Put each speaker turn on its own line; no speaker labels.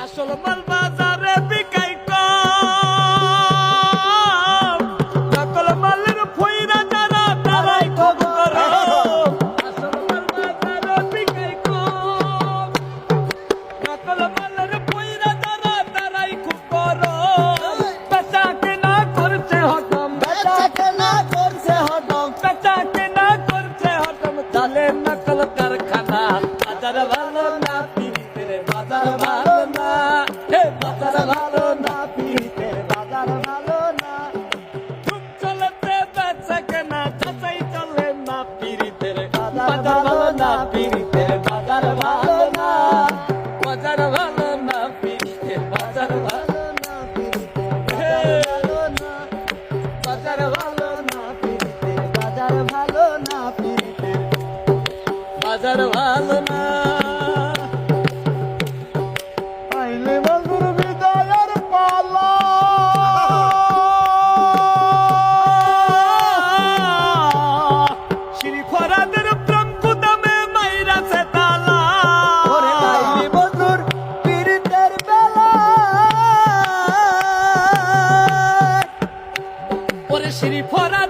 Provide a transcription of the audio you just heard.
আসল মাল বাজারে বিকাই কম, নকল মালের ফইরা যারা তারাই খুব গরম। আসল মাল বাজারে বিকাই কম, নকল মালের ফইরা যারা তারাই খুব গরম। বেচা কেনা করছে হটম,
বেচা কেনা করছে হটম,
বেচা কেনা করছে হটম, চলে নকল কারখানা। বাজার ভালো না পিরিতের বাজার ভালো না, হে বাজার ভালো না পিরিতের
বাজার ভালো না।
খুব চলেছে বেচা কেনা, যাচাই চলে না পিরিতের
বাজার
বাজার ভালো না পিরিতের বাজার ভালো না, বাজার ভালো না পিরিতের বাজার ভালো
ভালো না পিরিতে
হে
বাজার ভালো না পিরিতে বাজার ভালো না পিরিতে
বাজার ভালো না।
আইলে মজুর বিদায়ের পালা,
শ্রী ফরাদের প্রেম গুদামে মাইরাছে তালা।
ওরে আইলে মজুর পিরিতের বেলা,
ওরে শ্রী ফরাদ